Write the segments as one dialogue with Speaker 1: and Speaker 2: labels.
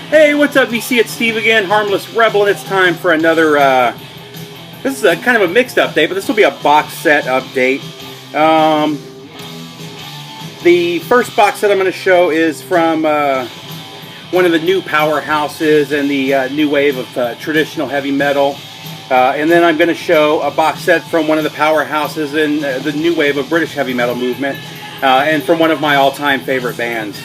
Speaker 1: Hey, what's up, VC? It's Steve again, Harmless Rebel, and it's time for another, this is a kind of a mixed update, but this will be a box set update. The first box set I'm going to show is from one of the new powerhouses in the new wave of traditional heavy metal. And then I'm going to show a box set from one of the powerhouses in the new wave of British heavy metal movement, and from one of my all-time favorite bands.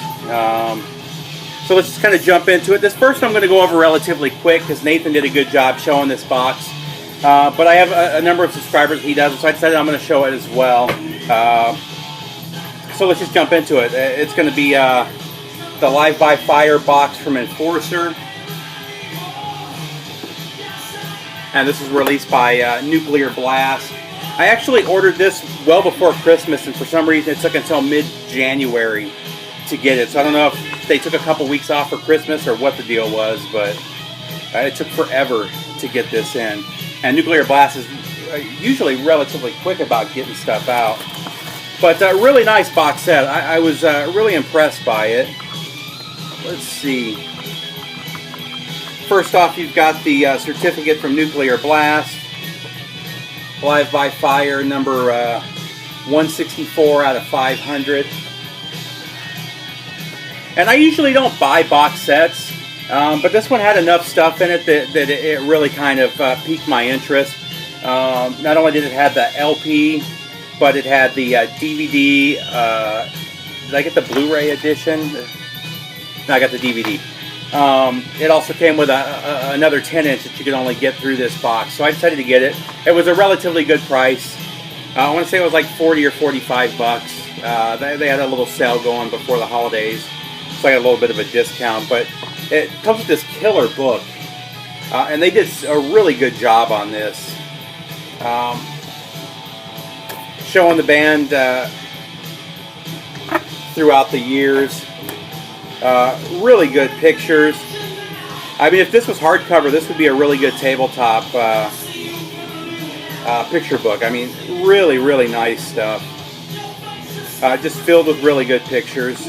Speaker 1: So let's just kind of jump into it. This first I'm going to go over relatively quick because Nathan did a good job showing this box. But I have a number of subscribers he doesn't, so I decided I'm going to show it as well. So let's just jump into it. It's going to be the Live by Fire box from Enforcer. And this is released by Nuclear Blast. I actually ordered this well before Christmas, and for some reason it took until mid-January to get it. So I don't know if they took a couple weeks off for Christmas or what the deal was, but it took forever to get this in. And Nuclear Blast is usually relatively quick about getting stuff out. But a really nice box set. I was really impressed by it. Let's see. First off, you've got the certificate from Nuclear Blast. Live by Fire, number 164 out of 500. And I usually don't buy box sets, but this one had enough stuff in it that it really kind of piqued my interest. Not only did it have the LP, but it had the DVD. Did I get the Blu-ray edition? No, I got the DVD. It also came with another 10-inch that you could only get through this box, so I decided to get it. It was a relatively good price. I want to say it was like 40 or 45 bucks. They had a little sale going before the holidays, so I got a little bit of a discount, but it comes with this killer book, and they did a really good job on this, showing the band throughout the years. Really good pictures. I mean, if this was hardcover, this would be a really good tabletop picture book. I mean, really, really nice stuff. Just filled with really good pictures.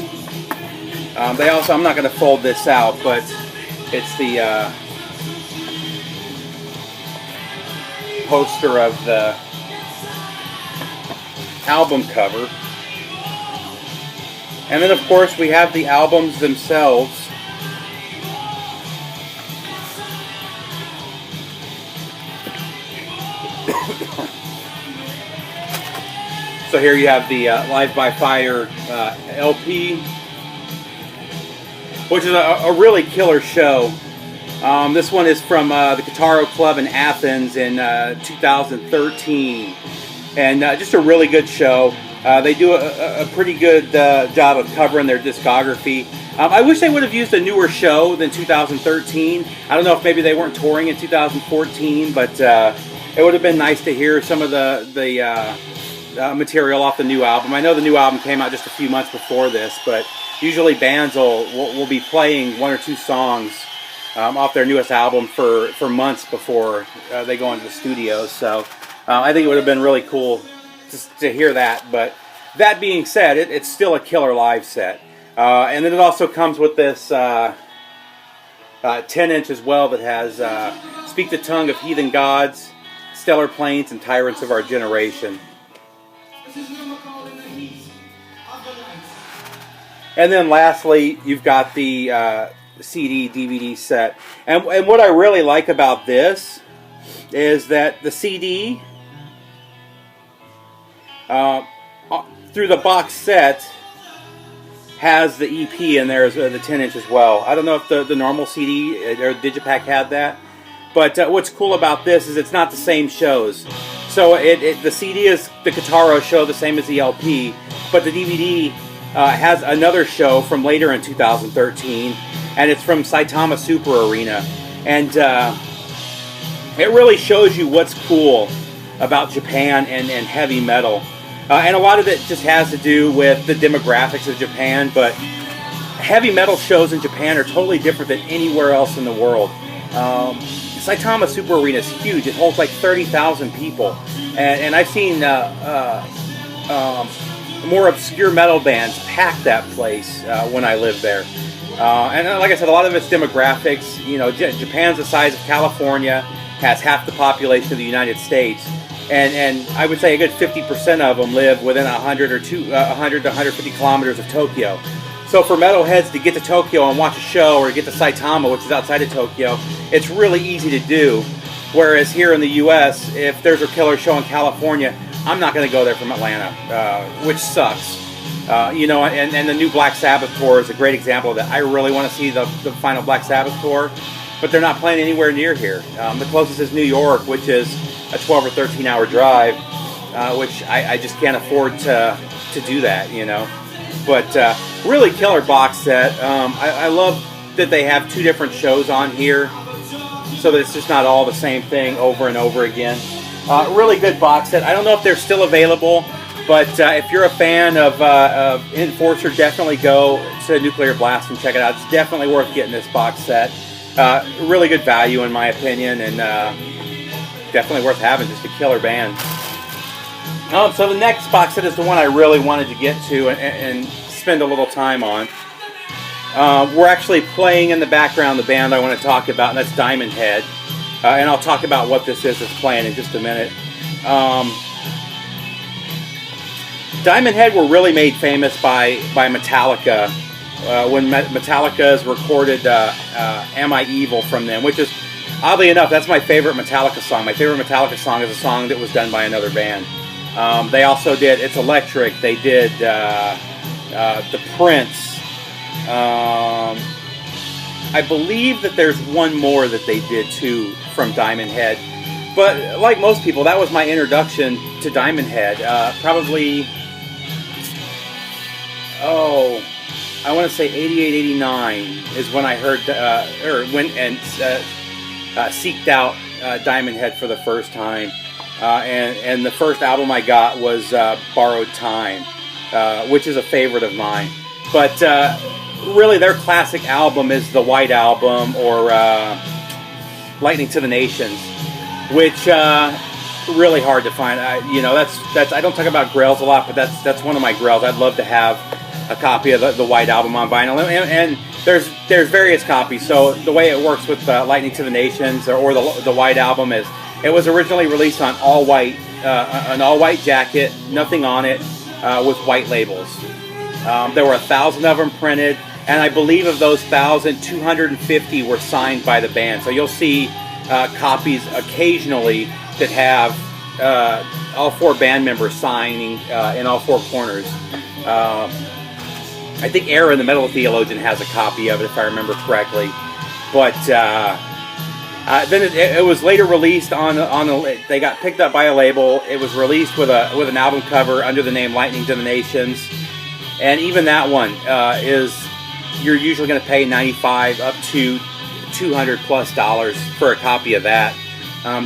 Speaker 1: They also, I'm not going to fold this out, but it's the poster of the album cover. And then, of course, we have the albums themselves. So here you have the Live by Fire LP, which is a really killer show. This one is from the Guitarro Club in Athens in 2013. And just a really good show. They do a pretty good job of covering their discography. I wish they would have used a newer show than 2013. I don't know if maybe they weren't touring in 2014, but it would have been nice to hear some of the material off the new album. I know the new album came out just a few months before this, but usually bands will be playing one or two songs off their newest album for months before they go into the studio. So I think it would have been really cool to hear that. But that being said, it's still a killer live set. And then it also comes with this 10-inch as well that has Speak the Tongue of Heathen Gods, Stellar Plains, and Tyrants of Our Generation. And then lastly, you've got the CD, DVD set. And what I really like about this is that the CD, through the box set, has the EP in there, the 10-inch as well. I don't know if the normal CD or Digipack had that, but what's cool about this is it's not the same shows. So the CD is the Guitarro show, the same as the LP, but the DVD has another show from later in 2013, and it's from Saitama Super Arena. And it really shows you what's cool about Japan and heavy metal. And a lot of it just has to do with the demographics of Japan, but heavy metal shows in Japan are totally different than anywhere else in the world. Saitama Super Arena is huge. It holds like 30,000 people. And I've seen more obscure metal bands pack that place when I lived there. And like I said, a lot of it's demographics. You know, Japan's the size of California, has half the population of the United States, and I would say a good 50% of them live within 100 to 150 kilometers of Tokyo. So for metalheads to get to Tokyo and watch a show, or get to Saitama, which is outside of Tokyo, it's really easy to do. Whereas here in the U.S., if there's a killer show in California, I'm not going to go there from Atlanta, which sucks. You know, and the new Black Sabbath tour is a great example of that. I really want to see the final Black Sabbath tour, but they're not playing anywhere near here. The closest is New York, which is a 12 or 13 hour drive, which I just can't afford to do that, you know. But really killer box set. I love that they have 2 different shows on here, so that it's just not all the same thing over and over again. Really good box set. I don't know if they're still available, but if you're a fan of Enforcer, definitely go to Nuclear Blast and check it out. It's definitely worth getting this box set. Really good value in my opinion, and definitely worth having. Just a killer band. So the next box set is the one I really wanted to get to and spend a little time on. We're actually playing in the background the band I want to talk about, and that's Diamond Head. And I'll talk about what this is that's playing in just a minute. Diamond Head were really made famous by Metallica when Metallica's recorded Am I Evil from them, which is, oddly enough, that's my favorite Metallica song. My favorite Metallica song is a song that was done by another band. They also did It's Electric. They did The Prince. I believe that there's one more that they did too from Diamond Head. But like most people, that was my introduction to Diamond Head. Probably, I want to say 88, 89 is when I heard, or went and seeked out Diamond Head for the first time. And the first album I got was Borrowed Time, which is a favorite of mine. But really, their classic album is the White Album, or Lightning to the Nations, which really hard to find. You know, that's I don't talk about grails a lot, but that's one of my grails. I'd love to have a copy of the White Album on vinyl, and there's various copies. So the way it works with Lightning to the Nations or the White Album is it was originally released on all white, an all white jacket, nothing on it, with white labels. There were 1,000 of them printed, and I believe of those 1,000, 250 were signed by the band. So you'll see copies occasionally that have all 4 band members signing in all 4 corners. I think Aaron, the Metal Theologian, has a copy of it, if I remember correctly. But then it was later released on they got picked up by a label. It was released with an album cover under the name Lightning to the Nations. And even that one you're usually going to pay $95 up to $200 plus for a copy of that.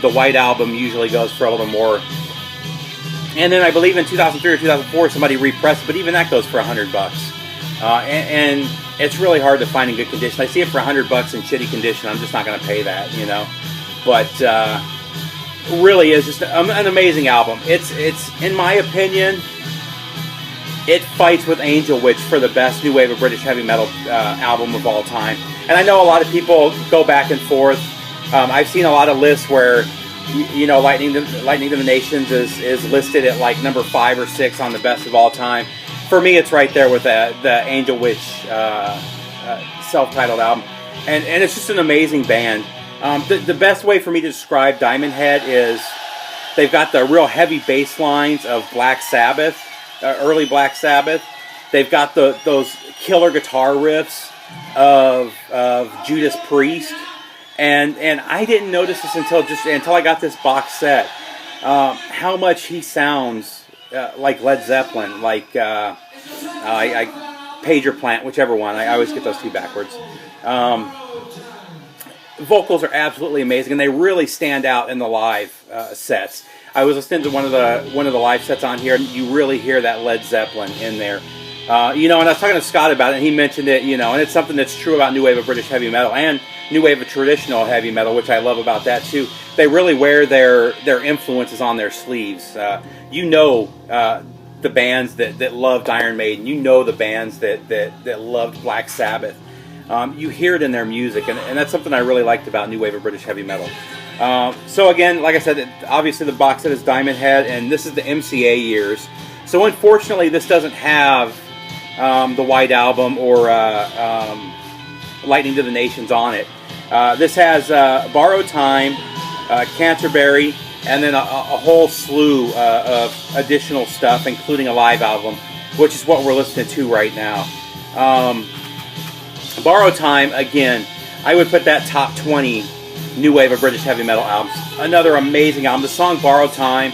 Speaker 1: The White Album usually goes for a little more. And then I believe in 2003 or 2004 somebody repressed it, but even that goes for $100. And it's really hard to find in good condition. I see it for $100 in shitty condition. I'm just not going to pay that, you know. But really is just an amazing album. It's in my opinion, it fights with Angel Witch for the best new wave of British heavy metal album of all time. And I know a lot of people go back and forth. I've seen a lot of lists where, you know, Lightning to the Nations is listed at like number 5 or 6 on the best of all time. For me, it's right there with the Angel Witch self-titled album. And it's just an amazing band. The best way for me to describe Diamond Head is they've got the real heavy bass lines of Black Sabbath, early Black Sabbath. They've got those killer guitar riffs of Judas Priest, and I didn't notice this until I got this box set. How much he sounds like Led Zeppelin, like Pager Plant, whichever one. I always get those 2 backwards. Vocals are absolutely amazing, and they really stand out in the live sets. I was listening to one of the live sets on here, and you really hear that Led Zeppelin in there. You know, and I was talking to Scott about it, and he mentioned it, you know, and it's something that's true about new wave of British heavy metal and new wave of traditional heavy metal, which I love about that too. They really wear their influences on their sleeves. You know, the bands that loved Iron Maiden. You know the bands that loved Black Sabbath. You hear it in their music, and that's something I really liked about new wave of British heavy metal. So again, like I said, obviously the box set is Diamond Head, and this is the MCA years. So unfortunately, this doesn't have the White Album or Lightning to the Nations on it. This has Borrowed Time, Canterbury, and then a whole slew of additional stuff, including a live album, which is what we're listening to right now. Borrowed Time, again, I would put that top 20 new wave of British heavy metal albums. Another amazing album. The song Borrowed Time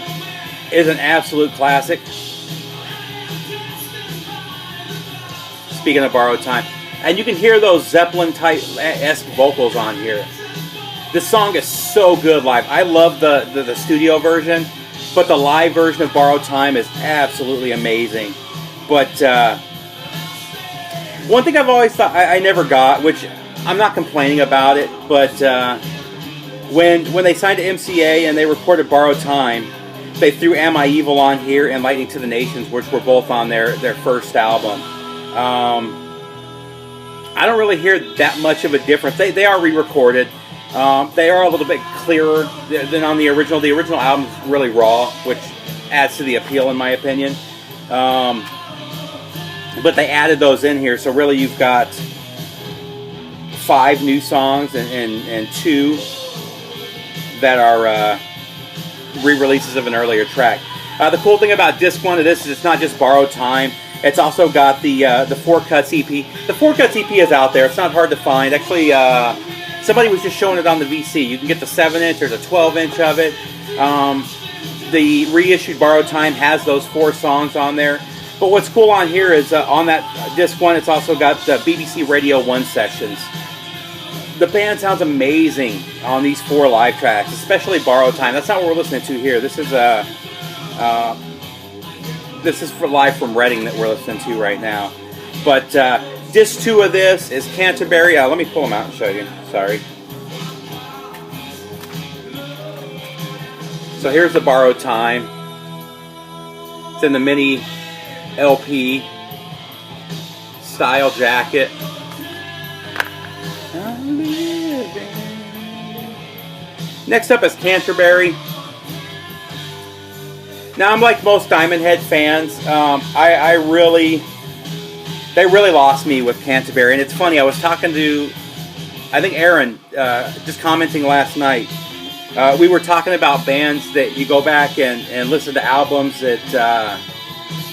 Speaker 1: is an absolute classic. Speaking of Borrowed Time, and you can hear those Zeppelin-type-esque vocals on here. This song is so good live. I love the studio version, but the live version of Borrowed Time is absolutely amazing. But one thing I've always thought I never got, which I'm not complaining about it, but when they signed to MCA and they recorded Borrowed Time, they threw Am I Evil on here and Lightning to the Nations, which were both on their first album. I don't really hear that much of a difference. They are re-recorded. They are a little bit clearer than on the original. The original album is really raw, which adds to the appeal in my opinion. But they added those in here, so really you've got 5 new songs and 2 that are re-releases of an earlier track. The cool thing about disc 1 of this is it's not just Borrowed Time. It's also got the 4 Cuts EP. The 4 Cuts EP is out there. It's not hard to find. Actually, somebody was just showing it on the VC. You can get the 7-inch. There's a 12-inch of it. The reissued Borrowed Time has those 4 songs on there. But what's cool on here is on that disc 1, it's also got the BBC Radio 1 sessions. The band sounds amazing on these 4 live tracks, especially Borrowed Time. That's not what we're listening to here. This is for live from Reading that we're listening to right now. But disc 2 of this is Canterbury. Let me pull them out and show you. Sorry. So here's the Borrowed Time. It's in the mini LP style jacket. Next up is Canterbury. Now, I'm like most Diamond Head fans. They really lost me with Canterbury. And it's funny, I was talking to, I think Aaron, just commenting last night. We were talking about bands that you go back and listen to albums that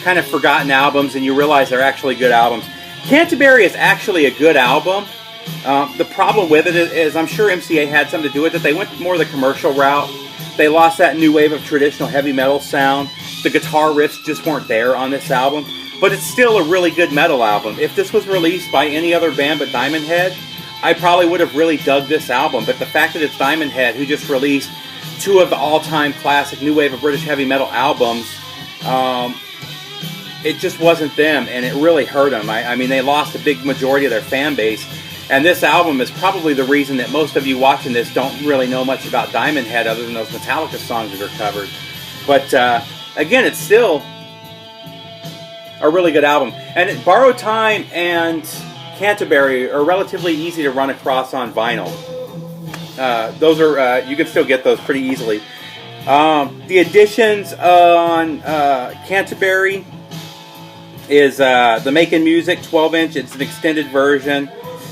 Speaker 1: kind of forgotten albums, and you realize they're actually good albums. Canterbury is actually a good album. The problem with it is I'm sure MCA had something to do with it. They went more the commercial route. They lost that new wave of traditional heavy metal sound. The guitar riffs just weren't there on this album. But it's still a really good metal album. If this was released by any other band but Diamond Head, I probably would have really dug this album. But the fact that it's Diamond Head, who just released 2 of the all-time classic new wave of British heavy metal albums, it just wasn't them, and it really hurt them. I mean, they lost a big majority of their fan base. And this album is probably the reason that most of you watching this don't really know much about Diamond Head other than those Metallica songs that are covered. But again, it's still a really good album. And Borrowed Time and Canterbury are relatively easy to run across on vinyl. Those are you can still get those pretty easily. The editions on Canterbury is the Making Music 12-inch. It's an extended version.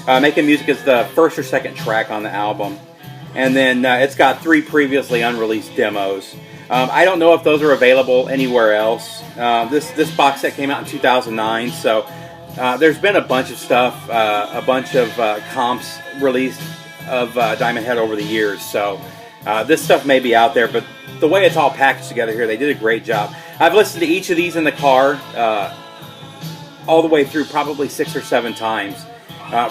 Speaker 1: Making Music is the first or second track on the album. And then it's got 3 previously unreleased demos. I don't know if those are available anywhere else. This box set came out in 2009, so there's been a bunch of stuff, a bunch of comps released of Diamond Head over the years. So this stuff may be out there, but the way it's all packaged together here, they did a great job. I've listened to each of these in the car all the way through probably 6 or 7 times.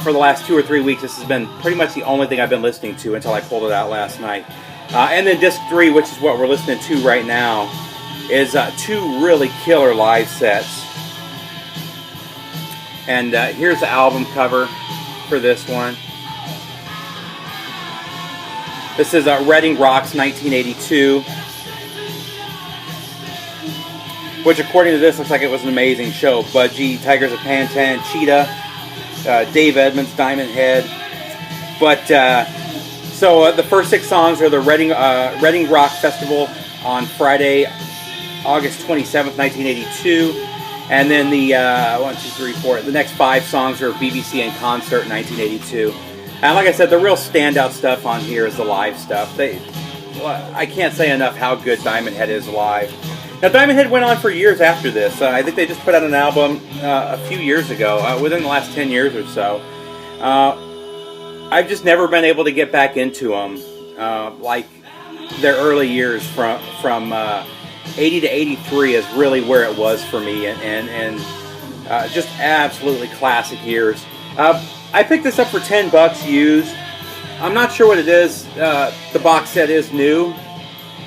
Speaker 1: For the last 2 or 3 weeks, this has been pretty much the only thing I've been listening to until I pulled it out last night. And then disc 3, which is what we're listening to right now, is 2 really killer live sets. And here's the album cover for this one. This is Reading Rocks 1982, which according to this looks like it was an amazing show. Budgie, Tigers of Pantan, Cheetah, Dave Edmunds, Diamond Head. But so the first 6 songs are the Reading Rock Festival on Friday, August 27th, 1982. And then the the next 5 songs are BBC in Concert, 1982. And like I said, the real standout stuff on here is the live stuff. I can't say enough how good Diamond Head is live. Now, Diamond Head went on for years after this. I think they just put out an album a few years ago, within the last 10 years or so. I've just never been able to get back into them, like their early years from 80 to 83 is really where it was for me, and just absolutely classic years. I picked this up for $10 used. I'm not sure what it is. The box set is new.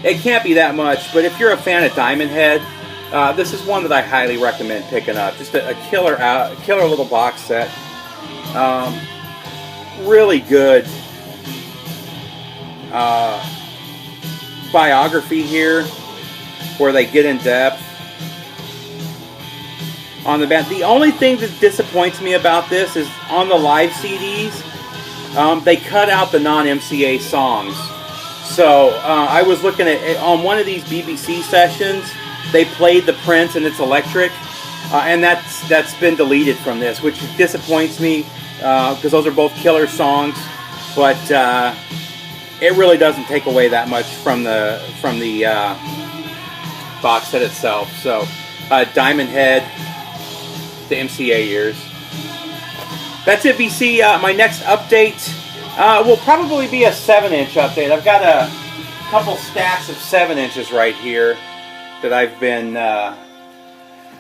Speaker 1: It can't be that much, but if you're a fan of Diamond Head, this is one that I highly recommend picking up. Just a killer little box set. Really good biography here, where they get in depth on the band. The only thing that disappoints me about this is on the live CDs, they cut out the non-MCA songs. So I was looking at on one of these BBC sessions, they played the Prince and It's Electric, and that's been deleted from this, which disappoints me because those are both killer songs. But it really doesn't take away that much from the box set itself. So Diamond Head, the MCA years. That's it, BC. My next update will probably be a 7-inch update. I've got a couple stacks of 7-inches right here that I've been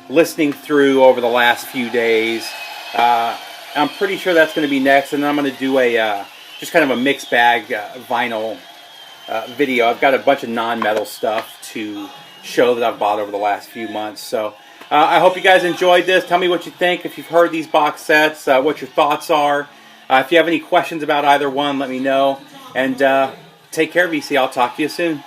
Speaker 1: listening through over the last few days. I'm pretty sure that's going to be next, and then I'm going to do a just kind of a mixed bag vinyl video. I've got a bunch of non-metal stuff to show that I've bought over the last few months. So I hope you guys enjoyed this. Tell me what you think. If you've heard these box sets, what your thoughts are. If you have any questions about either one, let me know. And take care, VC. I'll talk to you soon.